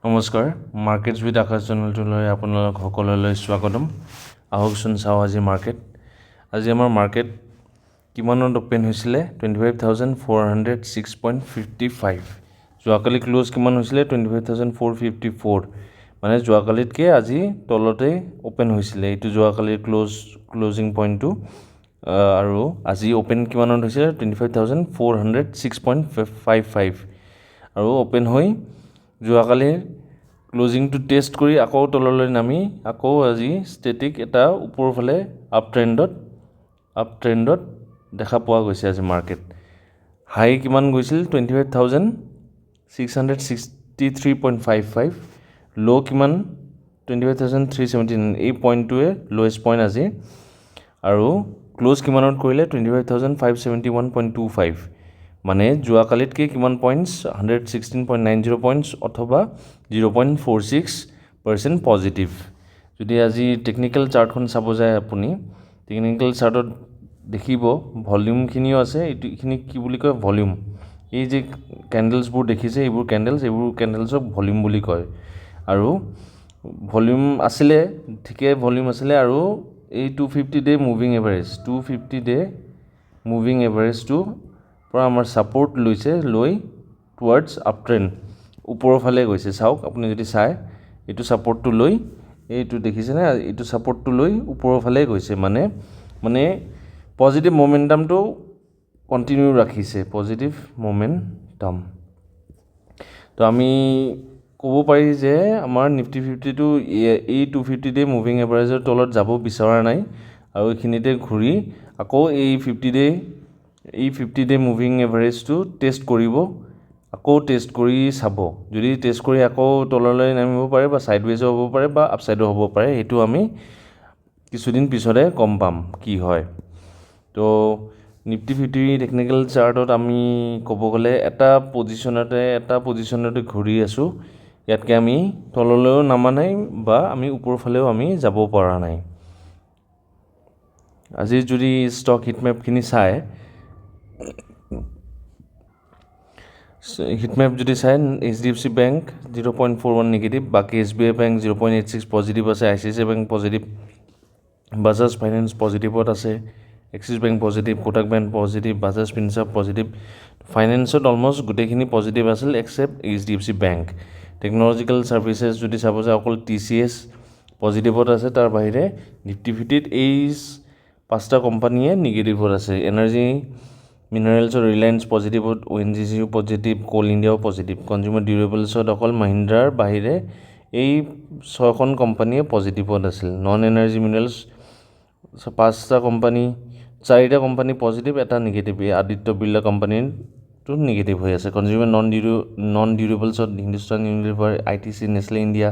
নমস্কাৰ markets with আকাশ চেনেলটোলৈ আপোনালোক সকলোলৈ স্বাগতম আহকচোন চাওঁ আজি মাৰ্কেট আজি আমাৰ মাৰ্কেট কিমানত ওপেন হৈছিলে 25406.55 যোৱাকালি ক্লোজ কিমান হৈছিলে 25454 মানে যোৱাকালিতকৈ আজি তলতে ওপেন হৈছিলে এইটো যোৱাকালিৰ ক্লোজিং পইণ্টটো আৰু আজি ওপেন কিমানত হৈছিলে 25406.55 আৰু ওপেন হৈ যোৱাকালিৰ ক্লোজিংটো টেষ্ট কৰি আকৌ তললৈ নামি আকৌ আজি ষ্টেটিক এটা ওপৰৰ ফালে আপ ট্ৰেণ্ডত দেখা পোৱা গৈছে আজি মাৰ্কেট হাই কিমান গৈছিল 25663.55 লো কিমান 25379 এই পইণ্টটোৱে লোৱেষ্ট পইণ্ট আজি আৰু ক্লোজ কিমানত কৰিলে 25571.25 মানে যোৱাকালিতকৈ কিমান পইণ্টছ 116.90 পইণ্টছ অথবা 0.46% পজিটিভ যদি আজি টেকনিকেল চাৰ্টখন চাব যায় আপুনি টেকনিকেল চাৰ্টত দেখিব ভলিউমখিনিও আছে এইখিনি কি বুলি কয় ভলিউম এই যে কেণ্ডেলছবোৰ দেখিছে এইবোৰ কেণ্ডেলছক ভলিউম বুলি কয় আৰু ভলিউম আছিলে ঠিকে ভলিউম আছিলে আৰু এই 250 day moving average 250 day moving এভাৰেজটো পৰা আমাৰ ছাপোৰ্ট লৈছে লৈ টুৱাৰ্ডছ আপ ট্ৰেণ্ড ওপৰৰ ফালে গৈছে চাওক আপুনি যদি চাই এইটো ছাপোৰ্টটো লৈ এইটো দেখিছেনে এইটো ছাপোৰ্টটো লৈ ওপৰৰ ফালে গৈছে মানে পজিটিভ মোমেণ্টামটো কণ্টিনিউ ৰাখিছে পজিটিভ মোমেণ্টাম তো আমি ক'ব পাৰি যে আমাৰ নিফটি 50টো এই 250 ডে মুভিং এভাৰেজৰ তলত যাব বিচৰা নাই আৰু এইখিনিতে ঘূৰি আকৌ এই 50 ডে মুভিং এভাৰেজটো টেষ্ট কৰিব আকৌ টেষ্ট কৰি চাব যদি টেষ্ট কৰি আকৌ তললৈ নামিব পাৰে বা ছাইডৱেজো হ'ব পাৰে বা আপছাইডো হ'ব পাৰে সেইটো আমি কিছুদিন পিছতে গম পাম কি হয় তো নিফটি 50 টেকনিকেল চাৰ্টত আমি ক'ব গ'লে এটা পজিশ্যনতে ঘূৰি আছোঁ ইয়াতকৈ আমি তললৈও নামা নাই বা আমি ওপৰৰ ফালেও আমি যাব পৰা নাই আজি যদি ষ্টক হিটমেপখিনি চাই হিটমেপ যদি চাই HDFC বেংক 0.41 নিগেটিভ বাকী SBI বেংক 0.86 পজিটিভ আছে ICICI bank positive Bajaj Finance পজিটিভত আছে Axis bank positive Kotak bank positive Bajaj Finserv positive ফাইনেন্সত অলমষ্ট গোটেইখিনি পজিটিভ আছিল except HDFC bank technological services যদি চাব যায় অকল TCS পজিটিভত আছে তাৰ বাহিৰে নিফটি 50ত এই 5টা কোম্পানীয়ে নিগেটিভত আছে এনাৰ্জি মিনাৰেলছৰ ৰিলায়েন্স পজিটিভত ONGCও পজিটিভ কোল ইণ্ডিয়াও পজিটিভ কনজিউমাৰ ডিউৰেবলছত অকল মহিন্দ্ৰাৰ বাহিৰে এই 6খন কোম্পানীয়ে পজিটিভত আছিল নন এনাৰ্জি মিনাৰেলছ 5টা কোম্পানী 4টা কোম্পানী পজিটিভ এটা নিগেটিভ এই আদিত্য বিৰলা কোম্পানীটো নিগেটিভ হৈ আছে কনজিউমাৰ নন ডিউৰেবলছত Hindustan Unilever ITC Nestle India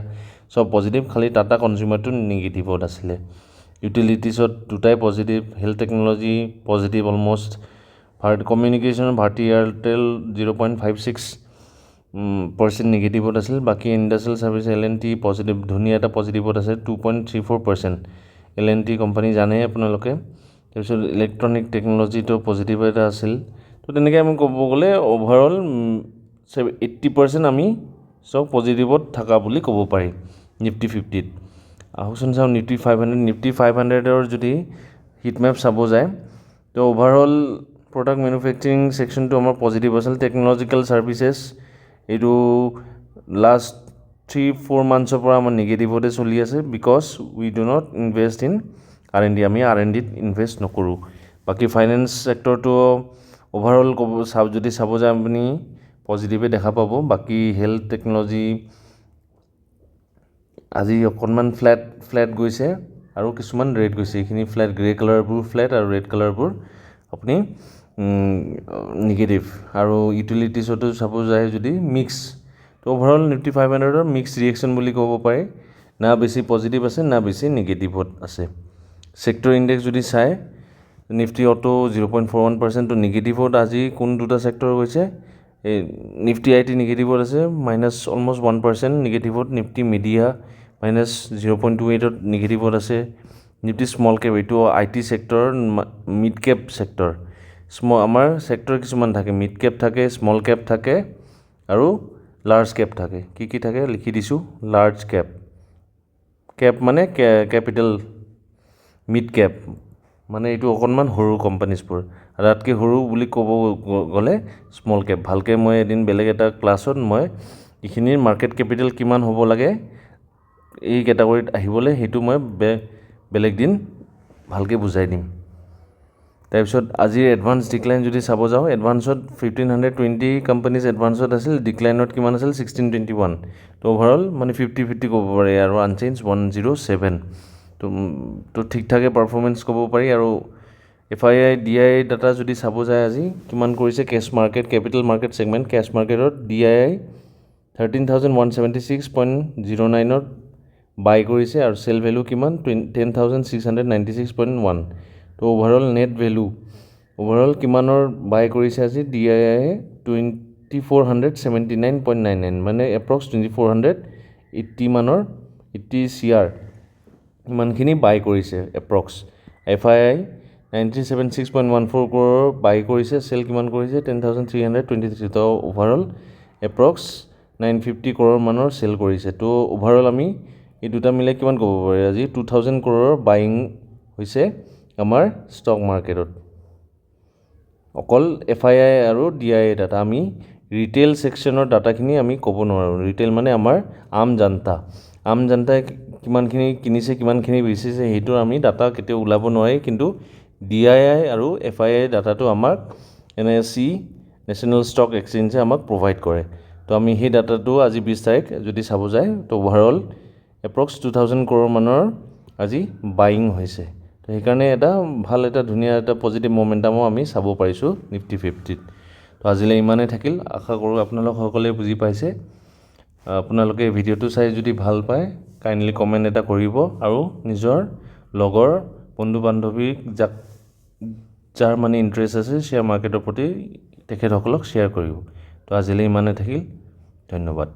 চব পজিটিভ খালি টাটা কনজিউমাৰটো নিগেটিভত আছিলে ইউটিলিটিছত দুটাই positive health technology positive almost communication Bharti Airtel 0.56% নিগেটিভত আছিল বাকী ইণ্ডাষ্ট্ৰিয়েল ছাৰ্ভিচ L&T পজিটিভ ধুনীয়া এটা পজিটিভত আছে 2.34% L&T কোম্পানী জানে আপোনালোকে তাৰপিছত ইলেক্ট্ৰনিক টেকন'লজিটো পজিটিভ এটা আছিল তো তেনেকৈ আমি ক'ব গ'লে অভাৰঅল 80% আমি চব পজিটিভত থকা বুলি ক'ব পাৰি নিফটি 50ত আহকচোন চাওঁ নিফটি 500ৰ যদি হিটমেপ চাব যায় তো অভাৰঅল প্ৰডাক্ট মেনুফেকচাৰিং ছেকশ্যনটো আমাৰ পজিটিভ আছিল টেকন'লজিকেল ছাৰ্ভিচেছ এইটো লাষ্ট 3-4 মান্থছৰ পৰা আমাৰ নিগেটিভতে চলি আছে because we do not invest in R&D আমি R&Dত ইনভেষ্ট নকৰোঁ বাকী ফাইনেন্স ছেক্টৰটো অভাৰঅল যদি চাব যায় আপুনি পজিটিভে দেখা পাব বাকী হেল্থ টেকন'লজি আজি অকণমান ফ্লেট গৈছে আৰু কিছুমান ৰেড গৈছে এইখিনি ফ্লেট গ্ৰে কালাৰবোৰ ফ্লেট আৰু ৰেড কালাৰবোৰ আপুনি নিগেটিভ আৰু ইউটিলিটিছতো চাব যায় যদি মিক্স তো অভাৰঅল নিফটি 500ৰ মিক্স ৰিয়েকশ্যন বুলি ক'ব পাৰে না বেছি পজিটিভ আছে না বেছি নিগেটিভত আছে ছেক্টৰ ইণ্ডেক্স যদি চাই নিফটি অটো 0.41% তো নিগেটিভত আজি কোন দুটা ছেক্টৰ গৈছে এই নিফটি IT নিগেটিভত আছে মাইনাছ অলমষ্ট 1% নিগেটিভত নিফটি মিডিয়া মাইনাছ 0.28ত নিগেটিভত আছে নিফটি স্মল কেপ এইটো IT sector mid cap sector আমাৰ ছেক্টৰ কিছুমান থাকে মিড কেপ থাকে স্মল কেপ থাকে আৰু লাৰ্জ কেপ থাকে কি থাকে লিখি দিছোঁ লাৰ্জ কেপ কেপ মানে কেপিটেল মিড কেপ মানে এইটো অকণমান সৰু কোম্পানীজবোৰ আৰু তাতকৈ সৰু বুলি ক'ব গ'লে স্মল কেপ ভালকৈ মই এদিন বেলেগ এটা ক্লাছত মই এইখিনিৰ মাৰ্কেট কেপিটেল কিমান হ'ব লাগে এই কেটাগৰীত আহিবলৈ সেইটো মই বেলেগ দিন ভালকৈ বুজাই দিম তাৰপিছত আজিৰ এডভান্স ডিক্লাইন যদি চাব যাওঁ এডভান্সত 1520 কোম্পানীজ এডভান্সত আছিল ডিক্লাইনত কিমান আছিল 1621 তো অভাৰঅল মানে 50-50 ক'ব পাৰি আৰু আনচেঞ্জ 107 তো ঠিক ঠাকে পাৰফৰ্মেঞ্চ ক'ব পাৰি আৰু FII DII ডাটা যদি চাব যায় আজি কিমান কৰিছে cash market capital market segment cash মাৰ্কেটত DII 13,176.09ত বাই কৰিছে আৰু সেল ভ্যালু কিমান 10,696.1 তো ওভাৰঅল নেট ভ্যালু ওভাৰঅল কিমানৰ বাই কৰিছে আজি DII 2479.99 মানে এপ্ৰক্স 2480 মানৰ 80 CR ইমানখিনি বাই কৰিছে এপ্ৰক্স FII 976.14 crore বাই কৰিছে সেল কিমান কৰিছে 10,323 তো ওভাৰঅল এপ্ৰক্স 950 crore মানৰ সেল কৰিছে তো ওভাৰঅল আমি এই দুটা মিলাই কিমান ক'ব পাৰি আজি 2000 crore বাইং হৈছে আমাৰ ষ্টক মাৰ্কেটত অকল FII আৰু DII ডাটা আমি ৰিটেইল সেকশনৰ ডাটাখিনি আমি ক'ব নোৱাৰোঁ ৰিটেইল মানে আমাৰ আম জনতাই কিমানখিনি কিনিছে কিমানখিনি বেচিছে সেইটো আমি ডাটা কেতিয়াও ওলাব নোৱাৰি কিন্তু DII আৰু FII ডাটাটো আমাক NSE নেশ্যনেল ষ্টক এক্সচেঞ্জে আমাক প্ৰভাইড কৰে তো আমি সেই ডাটাটো আজি 20 তাৰিখ যদি চাব যায় তো ওভাৰঅল এপ্ৰক্স 2000 crore মানৰ আজি বাইং হৈছে তো সেইকাৰণে এটা ভাল এটা ধুনীয়া এটা পজিটিভ মোমেন্টামো আমি চাব পাৰিছোঁ নিফটি 50ত তো আজিলৈ ইমানেই থাকিল আশা কৰোঁ আপোনালোক সকলোৱে বুজি পাইছে আপোনালোকে ভিডিঅ'টো চাই যদি ভাল পায় কাইণ্ডলি কমেণ্ট এটা কৰিব আৰু নিজৰ লগৰ বন্ধু বান্ধৱীক যাৰ মানে ইণ্টাৰেষ্ট আছে শ্বেয়াৰ মাৰ্কেটৰ প্ৰতি তেখেতসকলক শ্বেয়াৰ কৰিব তো আজিলৈ ইমানেই থাকিল ধন্যবাদ